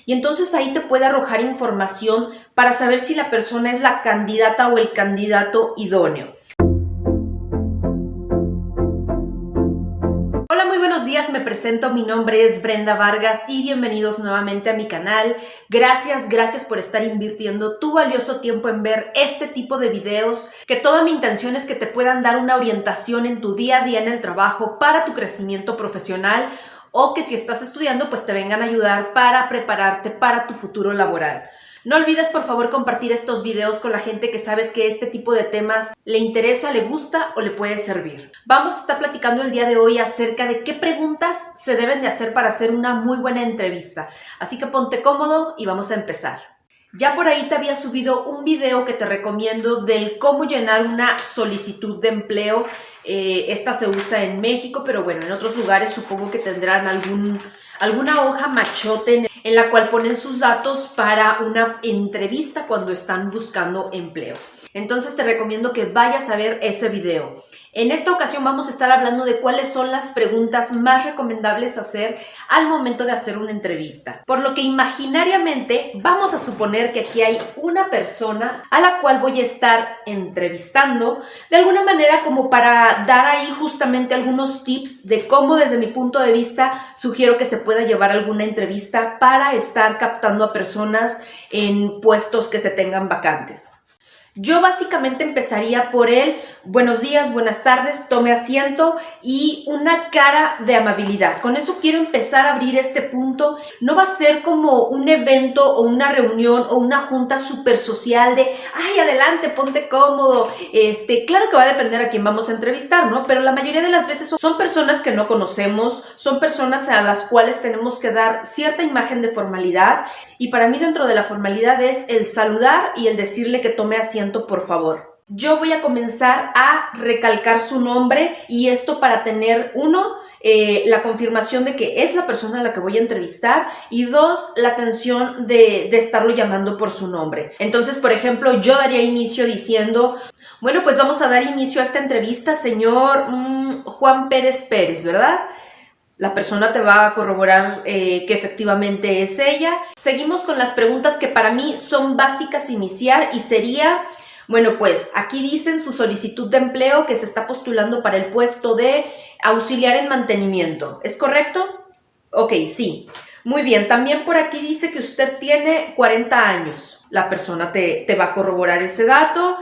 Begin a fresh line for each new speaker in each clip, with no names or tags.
Y entonces ahí te puede arrojar información para saber si la persona es la candidata o el candidato idóneo. Hola, muy buenos días, me presento, mi nombre es Brenda Vargas y bienvenidos nuevamente a mi canal. Gracias por estar invirtiendo tu valioso tiempo en ver este tipo de videos, que toda mi intención es que te puedan dar una orientación en tu día a día en el trabajo para tu crecimiento profesional, o que si estás estudiando pues te vengan a ayudar para prepararte para tu futuro laboral. No olvides por favor compartir estos videos con la gente que sabes que este tipo de temas le interesa, le gusta o le puede servir. Vamos a estar platicando el día de hoy acerca de qué preguntas se deben de hacer para hacer una muy buena entrevista. Así que ponte cómodo y vamos a empezar. Ya por ahí te había subido un video que te recomiendo del cómo llenar una solicitud de empleo. Esta se usa en México, pero bueno, en otros lugares supongo que tendrán alguna hoja machote en la cual ponen sus datos para una entrevista cuando están buscando empleo. Entonces te recomiendo que vayas a ver ese video. En esta ocasión vamos a estar hablando de cuáles son las preguntas más recomendables hacer al momento de hacer una entrevista. Por lo que imaginariamente vamos a suponer que aquí hay una persona a la cual voy a estar entrevistando de alguna manera, como para dar ahí justamente algunos tips de cómo desde mi punto de vista sugiero que se pueda llevar alguna entrevista para estar captando a personas en puestos que se tengan vacantes. Yo básicamente empezaría por el buenos días, buenas tardes, tome asiento y una cara de amabilidad. Con eso quiero empezar a abrir este punto. No va a ser como un evento o una reunión o una junta súper social de ay, adelante, ponte cómodo. Claro que va a depender a quién vamos a entrevistar, ¿no? Pero la mayoría de las veces son personas que no conocemos, son personas a las cuales tenemos que dar cierta imagen de formalidad, y para mí dentro de la formalidad es el saludar y el decirle que tome asiento, por favor. Yo voy a comenzar a recalcar su nombre, y esto para tener la confirmación de que es la persona a la que voy a entrevistar, y dos, la atención de estarlo llamando por su nombre. Entonces, por ejemplo, yo daría inicio diciendo, bueno, pues vamos a dar inicio a esta entrevista, señor Juan Pérez Pérez, ¿verdad? La persona te va a corroborar que efectivamente es ella. Seguimos con las preguntas que para mí son básicas iniciar, y sería, bueno, pues aquí dicen su solicitud de empleo que se está postulando para el puesto de auxiliar en mantenimiento. ¿Es correcto? Ok, sí. Muy bien, también por aquí dice que usted tiene 40 años. La persona te va a corroborar ese dato,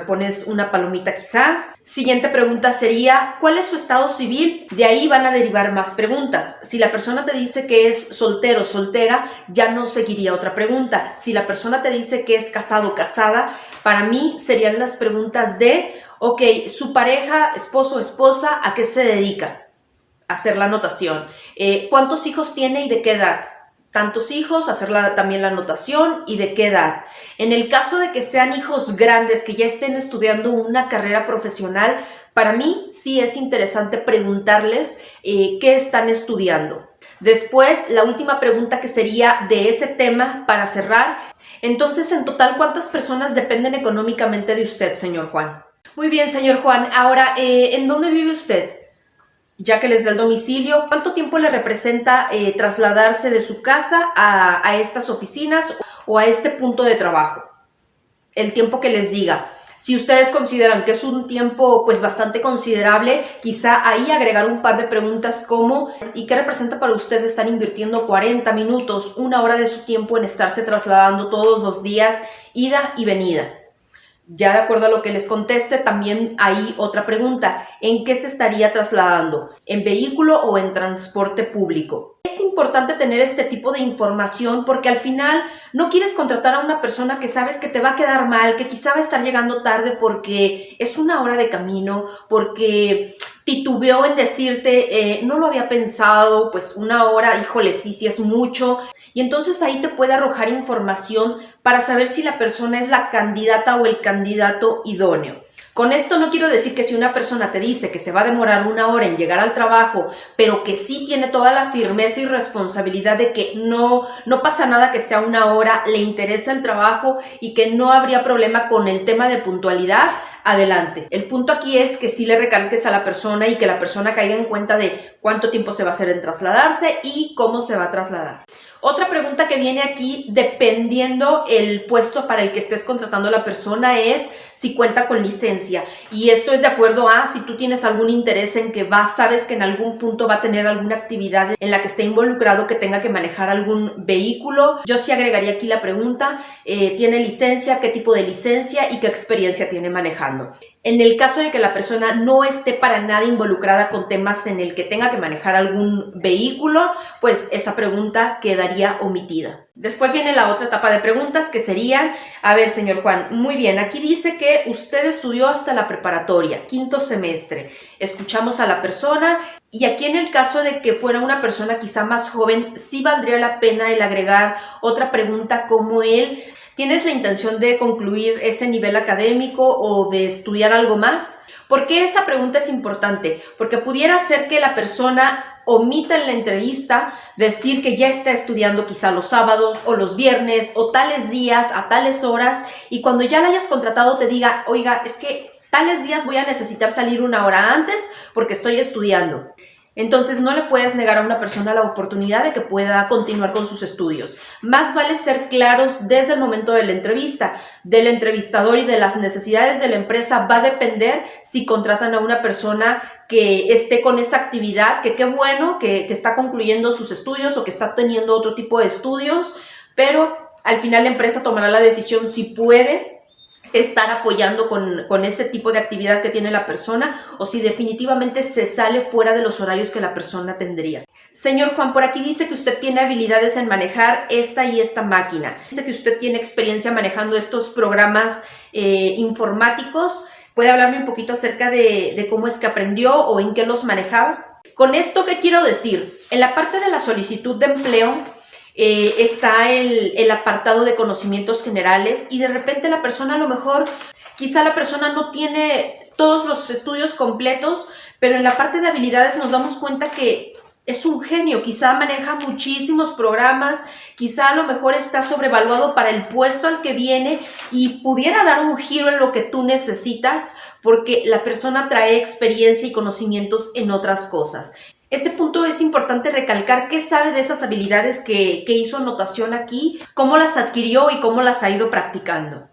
pones una palomita quizá. Siguiente pregunta sería, ¿cuál es su estado civil? De ahí van a derivar más preguntas. Si la persona te dice que es soltero o soltera, ya no seguiría otra pregunta. Si la persona te dice que es casado o casada, para mí serían las preguntas de, ok, su pareja, esposo o esposa, ¿a qué se dedica? Hacer la anotación. ¿Cuántos hijos tiene y de qué edad? Tantos hijos, hacer también la anotación y de qué edad. En el caso de que sean hijos grandes que ya estén estudiando una carrera profesional, para mí sí es interesante preguntarles qué están estudiando. Después, la última pregunta que sería de ese tema para cerrar. Entonces, en total, ¿cuántas personas dependen económicamente de usted, señor Juan? Muy bien, señor Juan. Ahora, ¿en dónde vive usted? Ya que les dé el domicilio, ¿cuánto tiempo le representa trasladarse de su casa a estas oficinas o a este punto de trabajo? El tiempo que les diga. Si ustedes consideran que es un tiempo pues bastante considerable, quizá ahí agregar un par de preguntas como ¿y qué representa para usted estar invirtiendo 40 minutos, una hora de su tiempo en estarse trasladando todos los días, ida y venida? Ya de acuerdo a lo que les conteste, también hay otra pregunta. ¿En qué se estaría trasladando? ¿En vehículo o en transporte público? Es importante tener este tipo de información porque al final no quieres contratar a una persona que sabes que te va a quedar mal, que quizá va a estar llegando tarde porque es una hora de camino, porque titubeó en decirte, no lo había pensado, pues una hora, híjole, sí es mucho. Y entonces ahí te puede arrojar información para saber si la persona es la candidata o el candidato idóneo. Con esto no quiero decir que si una persona te dice que se va a demorar una hora en llegar al trabajo, pero que sí tiene toda la firmeza y responsabilidad de que no pasa nada que sea una hora, le interesa el trabajo y que no habría problema con el tema de puntualidad, adelante. El punto aquí es que sí le recalques a la persona y que la persona caiga en cuenta de cuánto tiempo se va a hacer en trasladarse y cómo se va a trasladar. Otra pregunta que viene aquí, dependiendo el puesto para el que estés contratando a la persona, es si cuenta con licencia. Y esto es de acuerdo a si tú tienes algún interés en que sabes que en algún punto va a tener alguna actividad en la que esté involucrado, que tenga que manejar algún vehículo. Yo sí agregaría aquí la pregunta, ¿tiene licencia? ¿Qué tipo de licencia? ¿Y qué experiencia tiene manejando? En el caso de que la persona no esté para nada involucrada con temas en el que tenga que manejar algún vehículo, pues esa pregunta quedaría omitida. Después viene la otra etapa de preguntas que serían, a ver, señor Juan, muy bien, aquí dice que usted estudió hasta la preparatoria, 5º semestre. Escuchamos a la persona y aquí en el caso de que fuera una persona quizá más joven, sí valdría la pena el agregar otra pregunta como el ¿tienes la intención de concluir ese nivel académico o de estudiar algo más? ¿Por qué esa pregunta es importante? Porque pudiera ser que la persona omita en la entrevista decir que ya está estudiando quizá los sábados o los viernes o tales días a tales horas y cuando ya la hayas contratado te diga, oiga, es que tales días voy a necesitar salir 1 hora antes porque estoy estudiando. Entonces no le puedes negar a una persona la oportunidad de que pueda continuar con sus estudios. Más vale ser claros desde el momento de la entrevista. Del entrevistador y de las necesidades de la empresa va a depender si contratan a una persona que esté con esa actividad, que qué bueno que está concluyendo sus estudios o que está teniendo otro tipo de estudios, pero al final la empresa tomará la decisión si puede estar apoyando con ese tipo de actividad que tiene la persona o si definitivamente se sale fuera de los horarios que la persona tendría. Señor Juan, por aquí dice que usted tiene habilidades en manejar esta y esta máquina. Dice que usted tiene experiencia manejando estos programas informáticos. ¿Puede hablarme un poquito acerca de cómo es que aprendió o en qué los manejaba? Con esto, ¿qué quiero decir? En la parte de la solicitud de empleo, está el apartado de conocimientos generales y de repente la persona a lo mejor, quizá la persona no tiene todos los estudios completos, pero en la parte de habilidades nos damos cuenta que es un genio, quizá maneja muchísimos programas, quizá a lo mejor está sobrevaluado para el puesto al que viene y pudiera dar un giro en lo que tú necesitas porque la persona trae experiencia y conocimientos en otras cosas. Ese punto es importante recalcar qué sabe de esas habilidades que hizo anotación aquí, cómo las adquirió y cómo las ha ido practicando.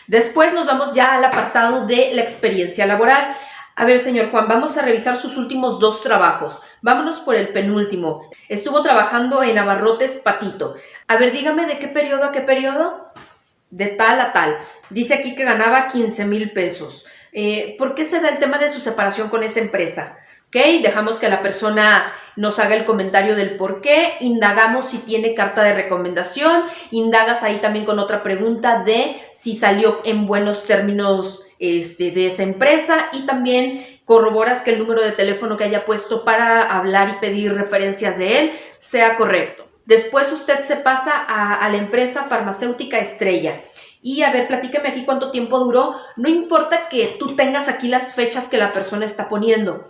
Después nos vamos ya al apartado de la experiencia laboral. A ver, señor Juan, vamos a revisar sus últimos 2 trabajos. Vámonos por el penúltimo. Estuvo trabajando en Abarrotes Patito. A ver, dígame de qué periodo a qué periodo. De tal a tal. Dice aquí que ganaba 15,000 pesos. ¿Por qué se da el tema de su separación con esa empresa? ¿Ok? Dejamos que la persona nos haga el comentario del por qué, indagamos si tiene carta de recomendación, indagas ahí también con otra pregunta de si salió en buenos términos de esa empresa y también corroboras que el número de teléfono que haya puesto para hablar y pedir referencias de él sea correcto. Después usted se pasa a la empresa farmacéutica Estrella. Y a ver, platícame aquí cuánto tiempo duró. No importa que tú tengas aquí las fechas que la persona está poniendo.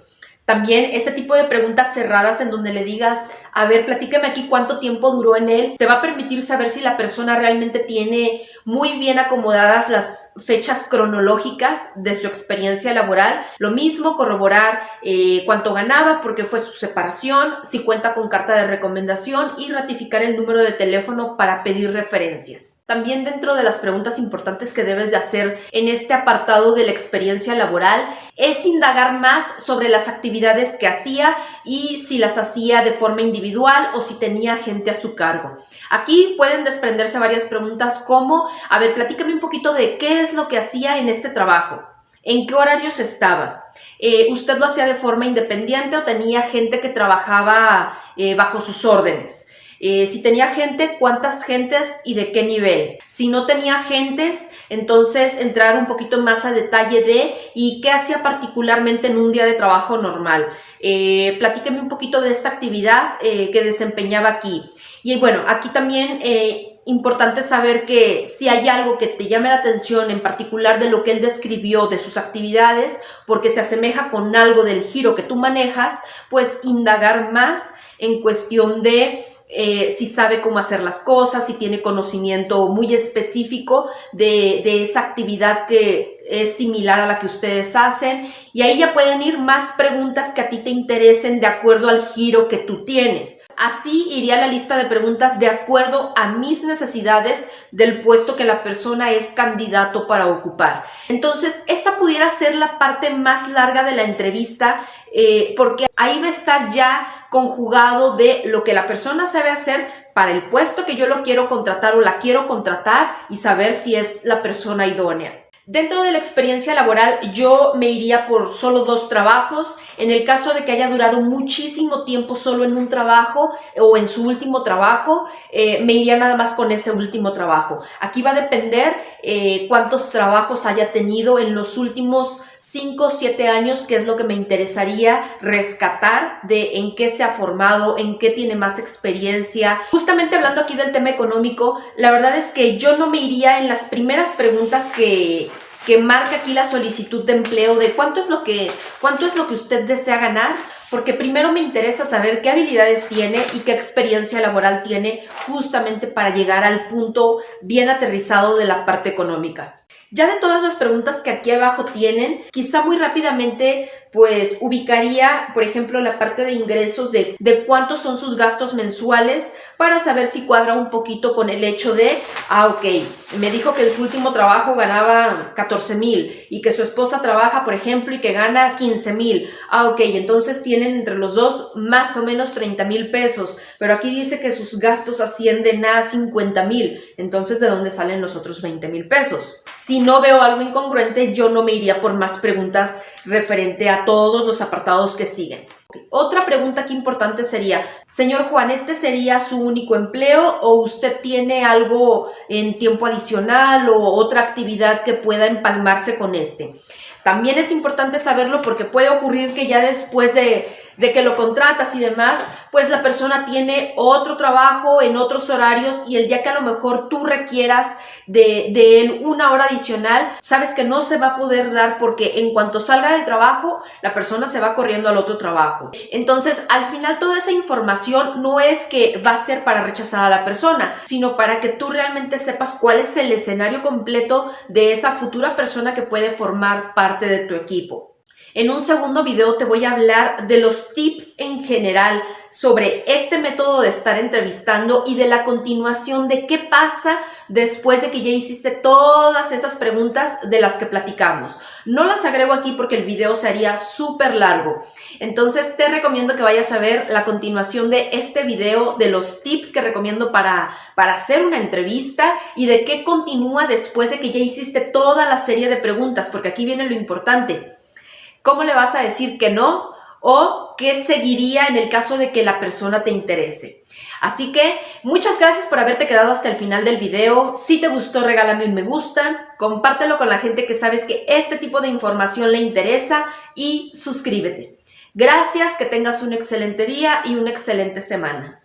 También ese tipo de preguntas cerradas en donde le digas, a ver, platícame aquí cuánto tiempo duró en él, te va a permitir saber si la persona realmente tiene muy bien acomodadas las fechas cronológicas de su experiencia laboral. Lo mismo, corroborar cuánto ganaba, por qué fue su separación, si cuenta con carta de recomendación y ratificar el número de teléfono para pedir referencias. También dentro de las preguntas importantes que debes de hacer en este apartado de la experiencia laboral es indagar más sobre las actividades que hacía y si las hacía de forma individual o si tenía gente a su cargo. Aquí pueden desprenderse varias preguntas como, a ver, platícame un poquito de qué es lo que hacía en este trabajo, en qué horarios estaba. ¿Usted lo hacía de forma independiente o tenía gente que trabajaba bajo sus órdenes? Si tenía gente, ¿cuántas gentes y de qué nivel? Si no tenía gentes, entonces entrar un poquito más a detalle de y qué hacía particularmente en un día de trabajo normal. Platíqueme un poquito de esta actividad que desempeñaba aquí. Y bueno, aquí también importante saber que si hay algo que te llame la atención en particular de lo que él describió de sus actividades, porque se asemeja con algo del giro que tú manejas, pues indagar más en cuestión de si sabe cómo hacer las cosas, si tiene conocimiento muy específico de esa actividad que es similar a la que ustedes hacen y ahí ya pueden ir más preguntas que a ti te interesen de acuerdo al giro que tú tienes. Así iría la lista de preguntas de acuerdo a mis necesidades del puesto que la persona es candidato para ocupar. Entonces, esta pudiera ser la parte más larga de la entrevista porque ahí va a estar ya conjugado de lo que la persona sabe hacer para el puesto que yo lo quiero contratar o la quiero contratar y saber si es la persona idónea. Dentro de la experiencia laboral, yo me iría por solo 2 trabajos. En el caso de que haya durado muchísimo tiempo solo en un trabajo o en su último trabajo, me iría nada más con ese último trabajo. Aquí va a depender cuántos trabajos haya tenido en los últimos 5 o 7 años, que es lo que me interesaría rescatar de en qué se ha formado, en qué tiene más experiencia. Justamente hablando aquí del tema económico, la verdad es que yo no me iría en las primeras preguntas que marca aquí la solicitud de empleo de cuánto es lo que usted desea ganar, porque primero me interesa saber qué habilidades tiene y qué experiencia laboral tiene justamente para llegar al punto bien aterrizado de la parte económica. Ya de todas las preguntas que aquí abajo tienen, quizá muy rápidamente pues ubicaría, por ejemplo, la parte de ingresos de cuántos son sus gastos mensuales para saber si cuadra un poquito con el hecho de, ok, me dijo que en su último trabajo ganaba 14,000 y que su esposa trabaja, por ejemplo, y que gana 15,000. Ok, entonces tienen entre los dos más o menos 30,000 pesos, pero aquí dice que sus gastos ascienden a 50,000. Entonces, ¿de dónde salen los otros 20,000 pesos? Si no veo algo incongruente, yo no me iría por más preguntas referente a todos los apartados que siguen. Otra pregunta aquí importante sería, señor Juan, ¿este sería su único empleo o usted tiene algo en tiempo adicional o otra actividad que pueda empalmarse con este? También es importante saberlo porque puede ocurrir que ya después de que lo contratas y demás, pues la persona tiene otro trabajo en otros horarios y el día que a lo mejor tú requieras de él una hora adicional, sabes que no se va a poder dar porque en cuanto salga del trabajo, la persona se va corriendo al otro trabajo. Entonces, al final toda esa información no es que va a ser para rechazar a la persona, sino para que tú realmente sepas cuál es el escenario completo de esa futura persona que puede formar parte de tu equipo. En un segundo video te voy a hablar de los tips en general sobre este método de estar entrevistando y de la continuación de qué pasa después de que ya hiciste todas esas preguntas de las que platicamos. No las agrego aquí porque el video se haría súper largo. Entonces te recomiendo que vayas a ver la continuación de este video de los tips que recomiendo para hacer una entrevista y de qué continúa después de que ya hiciste toda la serie de preguntas, porque aquí viene lo importante. ¿Cómo le vas a decir que no? ¿O qué seguiría en el caso de que la persona te interese? Así que muchas gracias por haberte quedado hasta el final del video. Si te gustó, regálame un me gusta, compártelo con la gente que sabes que este tipo de información le interesa y suscríbete. Gracias, que tengas un excelente día y una excelente semana.